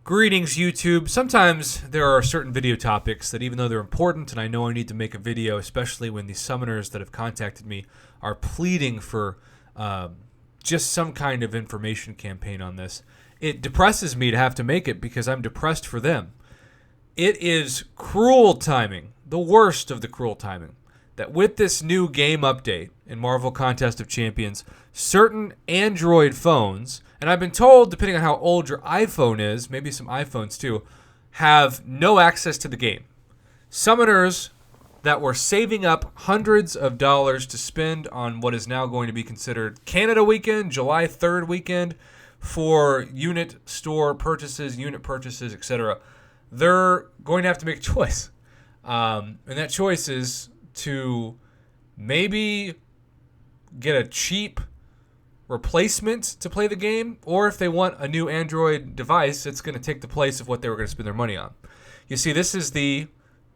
Greetings, YouTube. Sometimes there are certain video topics that, even though they're important and I know I need to make a video, especially when the summoners that have contacted me are pleading for just some kind of information campaign on this, it depresses me to have to make it because I'm depressed for them. It is cruel timing, the worst of the cruel timing, that with this new game update in Marvel Contest of Champions, certain Android phones, and I've been told, depending on how old your iPhone is, maybe some iPhones too, have no access to the game. Summoners that were saving up hundreds of dollars to spend on what is now going to be considered Canada weekend, July 3rd weekend, for unit store purchases, unit purchases, etc., they're going to have to make a choice. And that choice is to maybe get a cheap replacement to play the game, or if they want a new Android device, it's going to take the place of what they were going to spend their money on. You see, this is the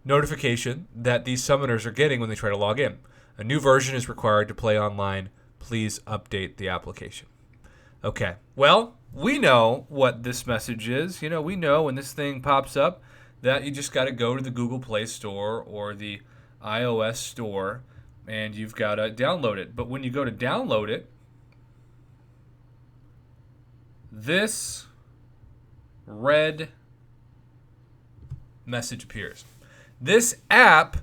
notification that these summoners are getting when they try to log in. A new version is required to play online. Please update the application. Okay, well, we know what this message is. You know, we know when this thing pops up that you just got to go to the Google Play Store or the iOS Store and you've got to download it. But when you go to download it, this red message appears. This app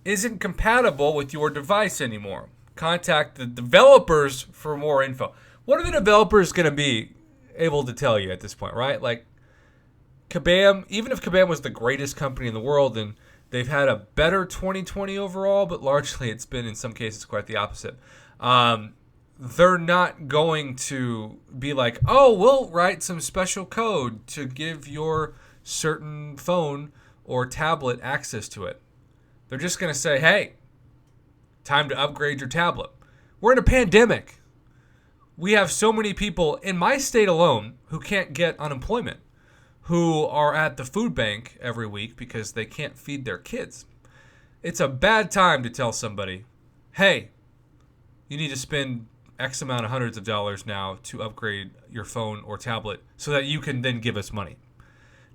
isn't compatible with your device anymore. Contact the developers for more info. What are the developers going to be able to tell you at this point, right? Like Kabam, even if Kabam was the greatest company in the world and they've had a better 2020 overall, but largely it's been in some cases quite the opposite. They're not going to be like, oh, we'll write some special code to give your certain phone or tablet access to it. They're just going to say, hey, time to upgrade your tablet. We're in a pandemic. We have so many people in my state alone who can't get unemployment, who are at the food bank every week because they can't feed their kids. It's a bad time to tell somebody, hey, you need to spend X amount of hundreds of dollars now to upgrade your phone or tablet so that you can then give us money.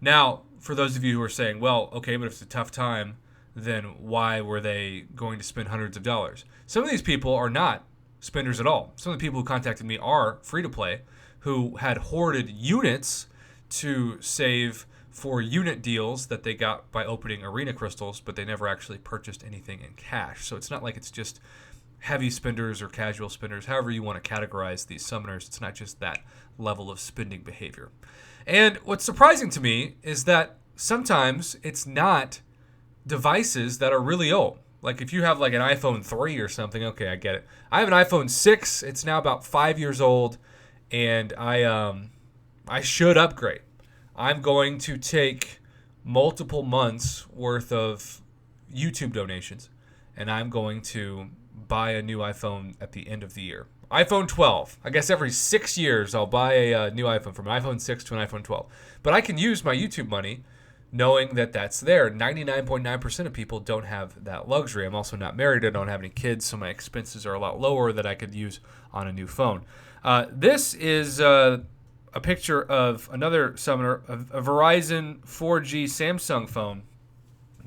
Now, for those of you who are saying, well, okay, but if it's a tough time, then why were they going to spend hundreds of dollars? Some of these people are not spenders at all. Some of the people who contacted me are free-to-play, who had hoarded units to save for unit deals that they got by opening arena crystals, but they never actually purchased anything in cash. So it's not like it's just heavy spenders or casual spenders, however you want to categorize these summoners. It's not just that level of spending behavior. And what's surprising to me is that sometimes it's not devices that are really old. Like if you have like an iPhone 3 or something, okay, I get it. I have an iPhone 6. It's now about 5 years old, and I should upgrade. I'm going to take multiple months worth of YouTube donations, and I'm going to buy a new iPhone at the end of the year. iPhone 12. I guess every 6 years I'll buy a new iPhone, from an iPhone 6 to an iPhone 12. But I can use my YouTube money knowing that that's there. 99.9% of people don't have that luxury. I'm also not married. I don't have any kids, so my expenses are a lot lower that I could use on a new phone. This is a picture of another summoner, a Verizon 4G Samsung phone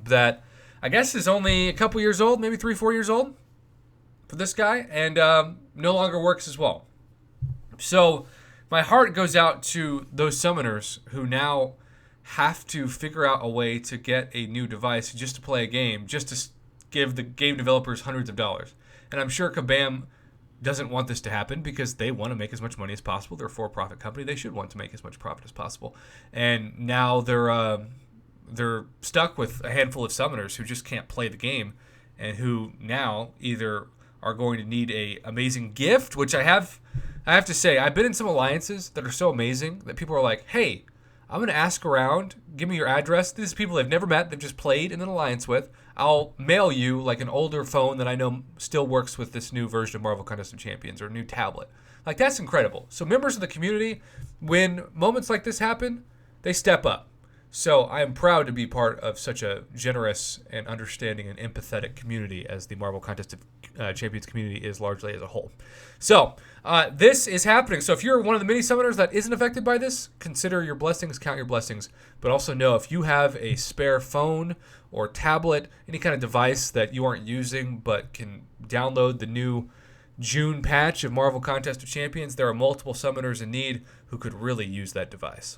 that I guess is only a couple years old, maybe 3-4 years old for this guy, and no longer works as well. So my heart goes out to those summoners who now have to figure out a way to get a new device just to play a game, just to give the game developers hundreds of dollars. And I'm sure Kabam doesn't want this to happen because they want to make as much money as possible. They're a for-profit company. They should want to make as much profit as possible. And now they're stuck with a handful of summoners who just can't play the game and who now either are going to need a amazing gift, which I have to say, I've been in some alliances that are so amazing that people are like, hey, I'm going to ask around, give me your address. These are people they've never met, they've just played in an alliance with. I'll mail you like an older phone that I know still works with this new version of Marvel Contest of Champions, or a new tablet. Like, that's incredible. So members of the community, when moments like this happen, they step up. So I am proud to be part of such a generous and understanding and empathetic community as the Marvel Contest of Champions community is largely as a whole. So this is happening. So if you're one of the many summoners that isn't affected by this, consider your blessings, count your blessings. But also know if you have a spare phone or tablet, any kind of device that you aren't using but can download the new June patch of Marvel Contest of Champions, there are multiple summoners in need who could really use that device.